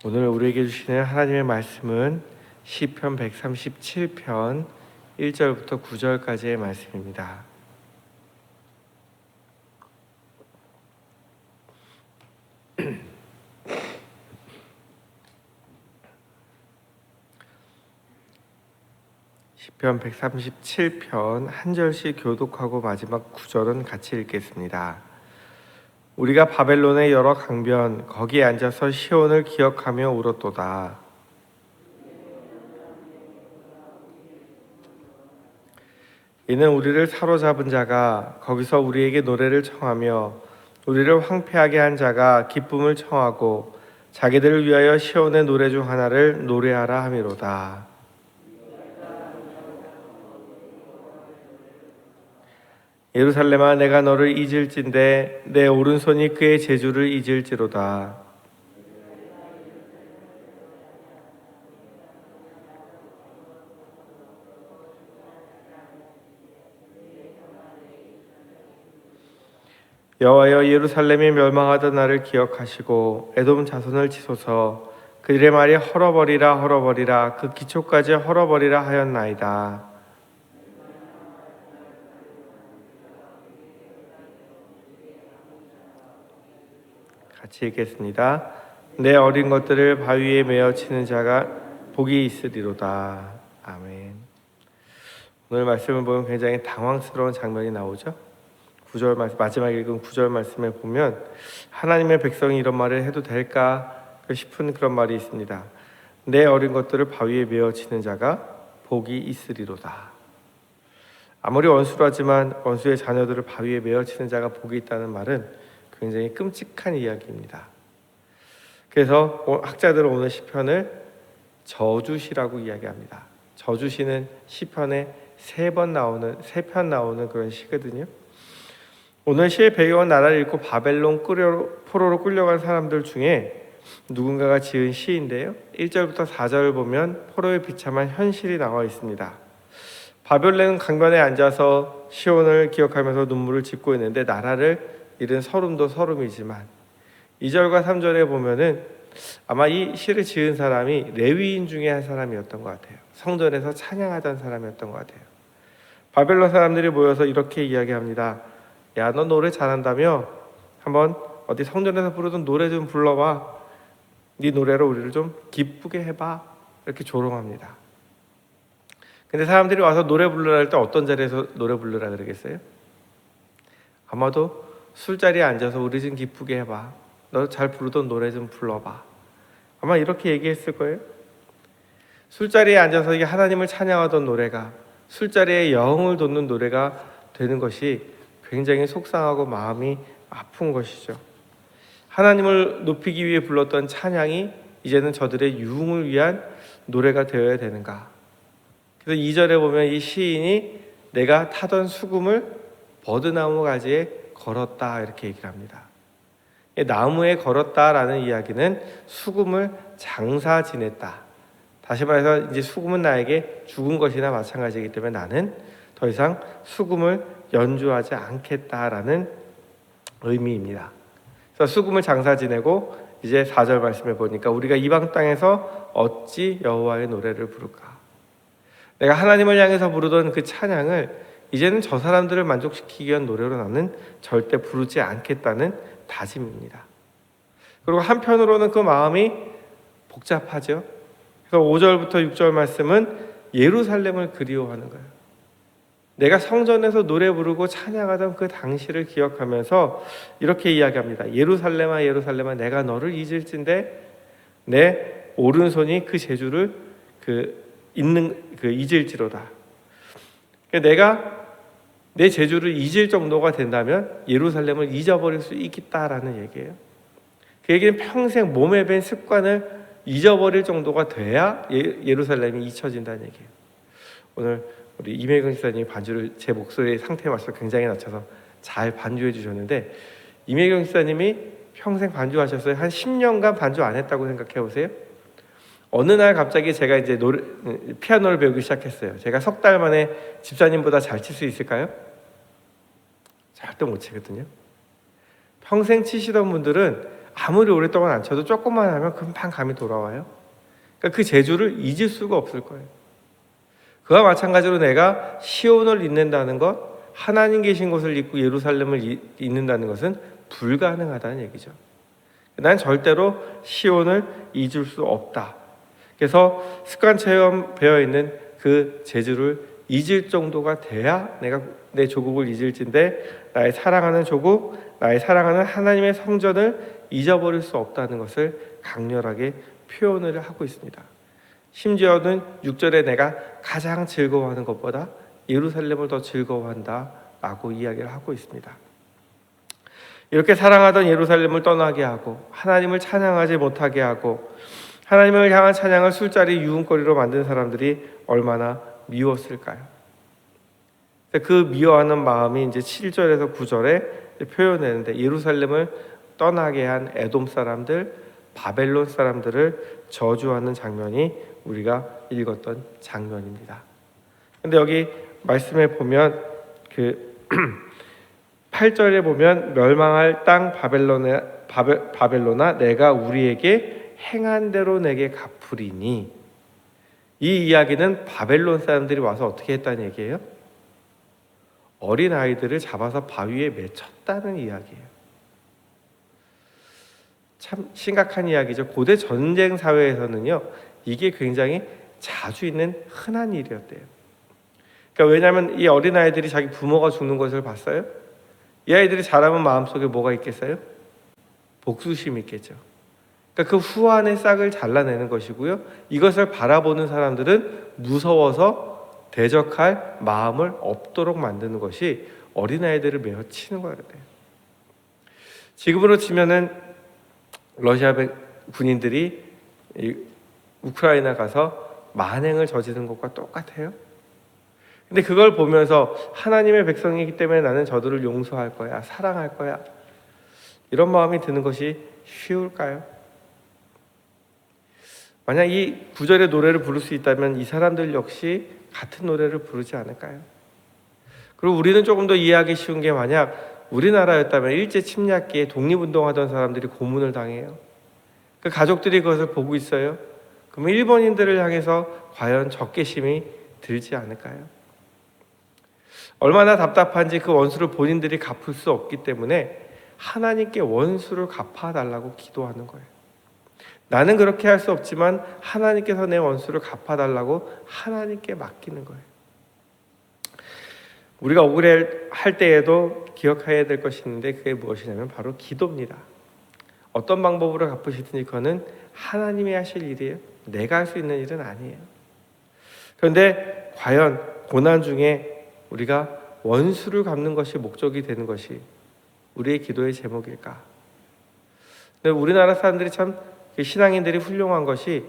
오늘 우리에게 주시는 하나님의 말씀은 시편 137편 1절부터 9절까지의 말씀입니다. 시편 137편 한 절씩 교독하고 마지막 9절은 같이 읽겠습니다. 우리가 바벨론의 여러 강변 거기에 앉아서 시온을 기억하며 울었도다. 이는 우리를 사로잡은 자가 거기서 우리에게 노래를 청하며 우리를 황폐하게 한 자가 기쁨을 청하고 자기들을 위하여 시온의 노래 중 하나를 노래하라 함이로다. 예루살렘아, 내가 너를 잊을진대 내 오른손이 그의 재주를 잊을지로다. 여호와여, 예루살렘이 멸망하던 날을 기억하시고 에돔 자손을 치소서. 그들의 말이 헐어버리라 헐어버리라 그 기초까지 헐어버리라 하였나이다. 같이 읽겠습니다. 내 어린 것들을 바위에 메어 치는 자가 복이 있으리로다. 아멘. 오늘 말씀을 보면 굉장히 당황스러운 장면이 나오죠. 9절 말씀, 마지막 읽은 9절 말씀에 보면 하나님의 백성이 이런 말을 해도 될까 싶은 그런 말이 있습니다. 내 어린 것들을 바위에 메어 치는 자가 복이 있으리로다. 아무리 원수로 하지만 원수의 자녀들을 바위에 메어 치는 자가 복이 있다는 말은 굉장히 끔찍한 이야기입니다. 그래서 학자들은 오늘 시편을 저주시라고 이야기합니다. 저주시는 시편에 세 편 나오는 그런 시거든요. 오늘 시의 배경은 나라를 잃고 바벨론 포로로 끌려간 사람들 중에 누군가가 지은 시인데요. 1절부터 4절을 보면 포로에 비참한 현실이 나와 있습니다. 바벨론 강변에 앉아서 시온을 기억하면서 눈물을 짓고 있는데 나라를 잃은 서름도 서름이지만 2절과 3절에 보면은 아마 이 시를 지은 사람이 레위인 중에 한 사람이었던 것 같아요. 성전에서 찬양하던 사람이었던 것 같아요. 바벨론 사람들이 모여서 이렇게 이야기합니다. 야, 너 노래 잘한다며? 한번 어디 성전에서 부르던 노래 좀 불러봐. 네 노래로 우리를 좀 기쁘게 해봐. 이렇게 조롱합니다. 근데 사람들이 와서 노래 부르라 할 때 어떤 자리에서 노래 부르라 그러겠어요? 아마도 술자리에 앉아서 우리 좀 기쁘게 해봐. 너 잘 부르던 노래 좀 불러봐. 아마 이렇게 얘기했을 거예요. 술자리에 앉아서 이게 하나님을 찬양하던 노래가 술자리에 영을 돋는 노래가 되는 것이 굉장히 속상하고 마음이 아픈 것이죠. 하나님을 높이기 위해 불렀던 찬양이 이제는 저들의 유흥을 위한 노래가 되어야 되는가. 그래서 2절에 보면 이 시인이 내가 타던 수금을 버드나무 가지에 걸었다 이렇게 얘기를 합니다. 나무에 걸었다라는 이야기는 수금을 장사 지냈다. 다시 말해서 이제 수금은 나에게 죽은 것이나 마찬가지이기 때문에 나는 더 이상 수금을 연주하지 않겠다라는 의미입니다. 그래서 수금을 장사 지내고 이제 4절 말씀에 보니까 우리가 이방 땅에서 어찌 여호와의 노래를 부를까? 내가 하나님을 향해서 부르던 그 찬양을 이제는 저 사람들을 만족시키기 위한 노래로 나는 절대 부르지 않겠다는 다짐입니다. 그리고 한편으로는 그 마음이 복잡하죠. 그래서 5절부터 6절 말씀은 예루살렘을 그리워하는 거예요. 내가 성전에서 노래 부르고 찬양하던 그 당시를 기억하면서 이렇게 이야기합니다. 예루살렘아 예루살렘아 내가 너를 잊을진데 내 오른손이 그 재주를 잊을지로다. 내가 내 재주를 잊을 정도가 된다면 예루살렘을 잊어버릴 수 있겠다라는 얘기예요. 그 얘기는 평생 몸에 밴 습관을 잊어버릴 정도가 돼야 예루살렘이 잊혀진다는 얘기예요. 오늘 우리 이매경 집사님이 반주를 제 목소리 상태에 맞춰서 굉장히 낮춰서 잘 반주해 주셨는데 이매경 집사님이 평생 반주하셨어요? 한 10년간 반주 안 했다고 생각해 보세요. 어느 날 갑자기 제가 이제 피아노를 배우기 시작했어요. 제가 석 달 만에 집사님보다 잘 칠 수 있을까요? 절대 못 치거든요. 평생 치시던 분들은 아무리 오랫동안 안 쳐도 조금만 하면 금방 감이 돌아와요. 그러니까 그 재주를 잊을 수가 없을 거예요. 그와 마찬가지로 내가 시온을 잊는다는 것, 하나님 계신 곳을 잊고 예루살렘을 잊는다는 것은 불가능하다는 얘기죠. 난 절대로 시온을 잊을 수 없다. 그래서 습관처럼 배어있는 그 재주를 잊을 정도가 돼야 내가 내 조국을 잊을진데, 나의 사랑하는 조국, 나의 사랑하는 하나님의 성전을 잊어버릴 수 없다는 것을 강렬하게 표현을 하고 있습니다. 심지어는 6절에 내가 가장 즐거워하는 것보다 예루살렘을 더 즐거워한다 라고 이야기를 하고 있습니다. 이렇게 사랑하던 예루살렘을 떠나게 하고 하나님을 찬양하지 못하게 하고 하나님을 향한 찬양을 술자리 유흥거리로 만든 사람들이 얼마나 미웠을까요? 그 미워하는 마음이 이제 7절에서 9절에 표현되는데, 예루살렘을 떠나게 한 에돔 사람들, 바벨론 사람들을 저주하는 장면이 우리가 읽었던 장면입니다. 근데 여기 말씀에 보면 그 8절에 보면 멸망할 땅 바벨론아 내가 우리에게 행한 대로 내게 갚으리니, 이 이야기는 바벨론 사람들이 와서 어떻게 했다는 얘기예요? 어린 아이들을 잡아서 바위에 맺혔다는 이야기예요. 참 심각한 이야기죠. 고대 전쟁 사회에서는요, 이게 굉장히 자주 있는 흔한 일이었대요. 그러니까 왜냐하면 이 어린 아이들이 자기 부모가 죽는 것을 봤어요. 이 아이들이 자라면 마음속에 뭐가 있겠어요? 복수심이 있겠죠. 그러니까 그 후환의 싹을 잘라내는 것이고요, 이것을 바라보는 사람들은 무서워서 대적할 마음을 없도록 만드는 것이 어린아이들을 메어 치는 거예요. 지금으로 치면은 러시아 군인들이 우크라이나 가서 만행을 저지른 것과 똑같아요. 근데 그걸 보면서 하나님의 백성이기 때문에 나는 저들을 용서할 거야, 사랑할 거야, 이런 마음이 드는 것이 쉬울까요? 만약 이 구절의 노래를 부를 수 있다면 이 사람들 역시 같은 노래를 부르지 않을까요? 그리고 우리는 조금 더 이해하기 쉬운 게, 만약 우리나라였다면 일제 침략기에 독립운동하던 사람들이 고문을 당해요. 그 가족들이 그것을 보고 있어요. 그러면 일본인들을 향해서 과연 적개심이 들지 않을까요? 얼마나 답답한지 그 원수를 본인들이 갚을 수 없기 때문에 하나님께 원수를 갚아달라고 기도하는 거예요. 나는 그렇게 할 수 없지만 하나님께서 내 원수를 갚아달라고 하나님께 맡기는 거예요. 우리가 억울할 때에도 기억해야 될 것이 있는데, 그게 무엇이냐면 바로 기도입니다. 어떤 방법으로 갚으시든지 그거는 하나님이 하실 일이에요. 내가 할 수 있는 일은 아니에요. 그런데 과연 고난 중에 우리가 원수를 갚는 것이 목적이 되는 것이 우리의 기도의 제목일까? 근데 우리나라 사람들이 참, 신앙인들이 훌륭한 것이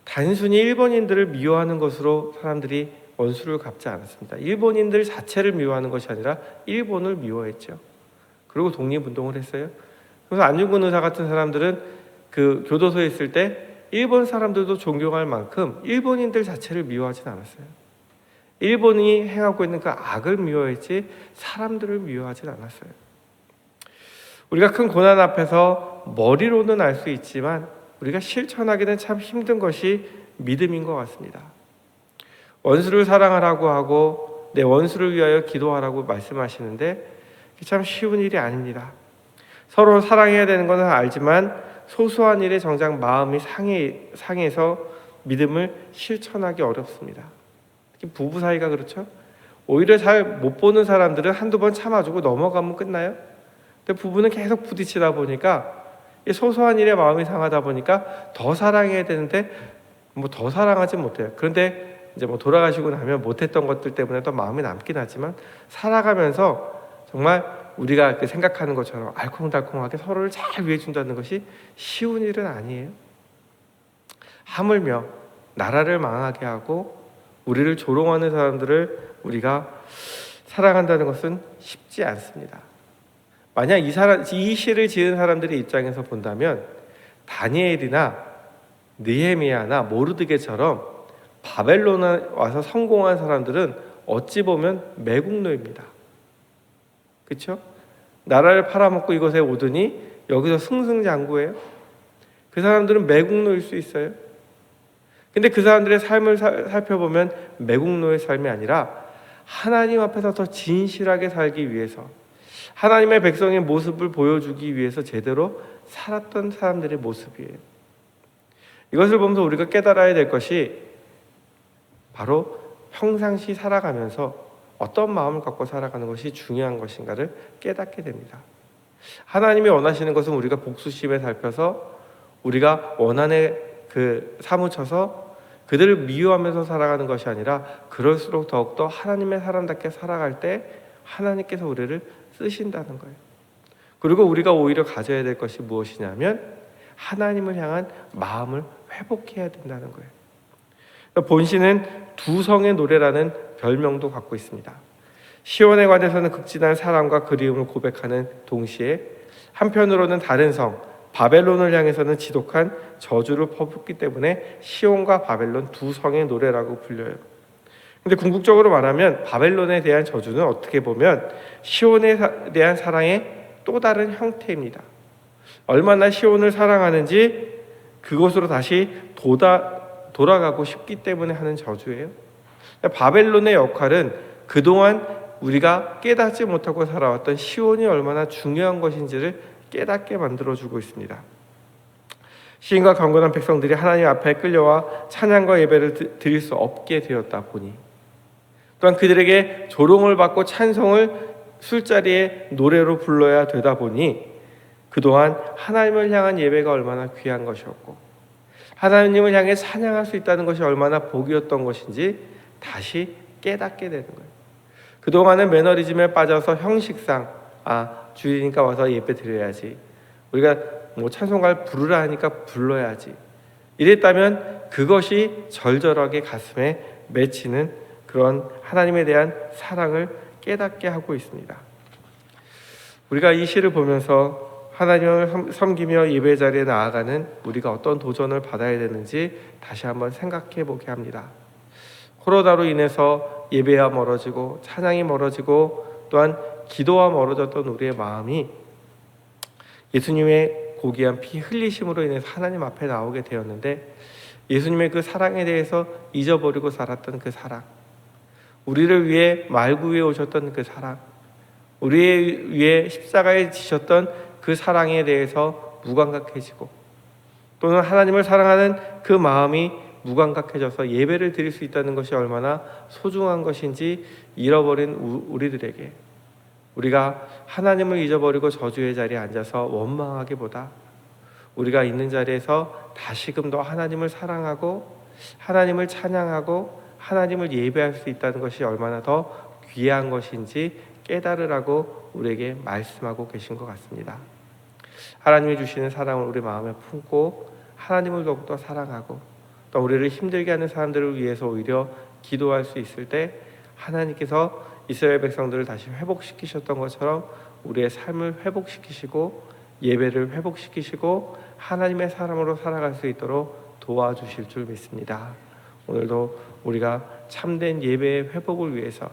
단순히 일본인들을 미워하는 것으로 사람들이 원수를 갚지 않았습니다. 일본인들 자체를 미워하는 것이 아니라 일본을 미워했죠. 그리고 독립운동을 했어요. 그래서 안중근 의사 같은 사람들은 그 교도소에 있을 때 일본 사람들도 존경할 만큼 일본인들 자체를 미워하진 않았어요. 일본이 행하고 있는 그 악을 미워했지 사람들을 미워하진 않았어요. 우리가 큰 고난 앞에서 머리로는 알 수 있지만 우리가 실천하기는 참 힘든 것이 믿음인 것 같습니다. 원수를 사랑하라고 하고 내 원수를 위하여 기도하라고 말씀하시는데 참 쉬운 일이 아닙니다. 서로 사랑해야 되는 것은 알지만 소소한 일에 정작 마음이 상해서 믿음을 실천하기 어렵습니다. 특히 부부 사이가 그렇죠. 오히려 잘 못 보는 사람들은 한두 번 참아주고 넘어가면 끝나요. 근데 부부는 계속 부딪히다 보니까 소소한 일에 마음이 상하다 보니까 더 사랑해야 되는데 더 사랑하지 못해요. 그런데 이제 돌아가시고 나면 못했던 것들 때문에 또 마음이 남긴 하지만 살아가면서 정말 우리가 생각하는 것처럼 알콩달콩하게 서로를 잘 위해준다는 것이 쉬운 일은 아니에요. 하물며 나라를 망하게 하고 우리를 조롱하는 사람들을 우리가 사랑한다는 것은 쉽지 않습니다. 만약 이 시를 지은 사람들의 입장에서 본다면 다니엘이나 느헤미야나 모르드게처럼 바벨론에 와서 성공한 사람들은 어찌 보면 매국노입니다. 그렇죠? 나라를 팔아먹고 이곳에 오더니 여기서 승승장구예요. 그 사람들은 매국노일 수 있어요. 근데 그 사람들의 삶을 살펴보면 매국노의 삶이 아니라 하나님 앞에서 더 진실하게 살기 위해서, 하나님의 백성의 모습을 보여주기 위해서 제대로 살았던 사람들의 모습이에요. 이것을 보면서 우리가 깨달아야 될 것이 바로 평상시 살아가면서 어떤 마음을 갖고 살아가는 것이 중요한 것인가를 깨닫게 됩니다. 하나님이 원하시는 것은 우리가 복수심에 살펴서 우리가 원한에 사무쳐서 그들을 미워하면서 살아가는 것이 아니라, 그럴수록 더욱더 하나님의 사람답게 살아갈 때 하나님께서 우리를 쓰신다는 거예요. 그리고 우리가 오히려 가져야 될 것이 무엇이냐면 하나님을 향한 마음을 회복해야 된다는 거예요. 본시는 두 성의 노래라는 별명도 갖고 있습니다. 시온에 관해서는 극진한 사랑과 그리움을 고백하는 동시에 한편으로는 다른 성 바벨론을 향해서는 지독한 저주를 퍼붓기 때문에 시온과 바벨론 두 성의 노래라고 불려요. 근데 궁극적으로 말하면 바벨론에 대한 저주는 어떻게 보면 시온에 대한 사랑의 또 다른 형태입니다. 얼마나 시온을 사랑하는지 그곳으로 다시 돌아가고 싶기 때문에 하는 저주예요. 바벨론의 역할은 그동안 우리가 깨닫지 못하고 살아왔던 시온이 얼마나 중요한 것인지를 깨닫게 만들어주고 있습니다. 시인과 강건한 백성들이 하나님 앞에 끌려와 찬양과 예배를 드릴 수 없게 되었다 보니, 또한 그들에게 조롱을 받고 찬송을 술자리에 노래로 불러야 되다 보니, 그동안 하나님을 향한 예배가 얼마나 귀한 것이었고 하나님을 향해 찬양할 수 있다는 것이 얼마나 복이었던 것인지 다시 깨닫게 되는 거예요. 그동안은 매너리즘에 빠져서 형식상 주일이니까 와서 예배 드려야지, 우리가 찬송가를 부르라 하니까 불러야지, 이랬다면 그것이 절절하게 가슴에 맺히는 그런 하나님에 대한 사랑을 깨닫게 하고 있습니다. 우리가 이 시를 보면서 하나님을 섬기며 예배 자리에 나아가는 우리가 어떤 도전을 받아야 되는지 다시 한번 생각해 보게 합니다. 코로나로 인해서 예배와 멀어지고 찬양이 멀어지고 또한 기도와 멀어졌던 우리의 마음이 예수님의 고귀한 피 흘리심으로 인해서 하나님 앞에 나오게 되었는데, 예수님의 그 사랑에 대해서 잊어버리고 살았던 그 사랑, 우리를 위해 말구에 오셨던 그 사랑, 우리를 위해 십자가에 지셨던 그 사랑에 대해서 무감각해지고, 또는 하나님을 사랑하는 그 마음이 무감각해져서 예배를 드릴 수 있다는 것이 얼마나 소중한 것인지 잃어버린 우리들에게, 우리가 하나님을 잊어버리고 저주의 자리에 앉아서 원망하기보다 우리가 있는 자리에서 다시금 더 하나님을 사랑하고 하나님을 찬양하고 하나님을 예배할 수 있다는 것이 얼마나 더 귀한 것인지 깨달으라고 우리에게 말씀하고 계신 것 같습니다. 하나님이 주시는 사랑을 우리 마음에 품고 하나님을 더욱더 사랑하고 또 우리를 힘들게 하는 사람들을 위해서 오히려 기도할 수 있을 때, 하나님께서 이스라엘 백성들을 다시 회복시키셨던 것처럼 우리의 삶을 회복시키시고 예배를 회복시키시고 하나님의 사람으로 살아갈 수 있도록 도와주실 줄 믿습니다. 오늘도 우리가 참된 예배의 회복을 위해서,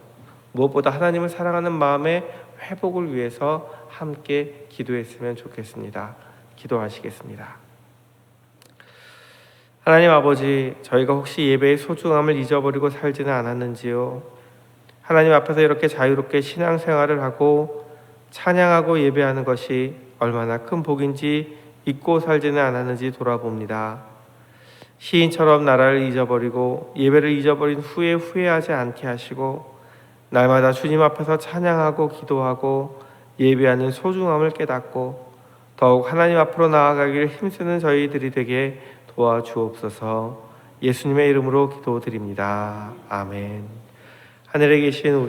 무엇보다 하나님을 사랑하는 마음의 회복을 위해서 함께 기도했으면 좋겠습니다. 기도하시겠습니다. 하나님 아버지, 저희가 혹시 예배의 소중함을 잊어버리고 살지는 않았는지요? 하나님 앞에서 이렇게 자유롭게 신앙생활을 하고 찬양하고 예배하는 것이 얼마나 큰 복인지 잊고 살지는 않았는지 돌아봅니다. 시인처럼 나라를 잊어버리고 예배를 잊어버린 후에 후회하지 않게 하시고, 날마다 주님 앞에서 찬양하고 기도하고 예배하는 소중함을 깨닫고 더욱 하나님 앞으로 나아가기를 힘쓰는 저희들이 되게 도와주옵소서. 예수님의 이름으로 기도드립니다. 아멘. 하늘에 계신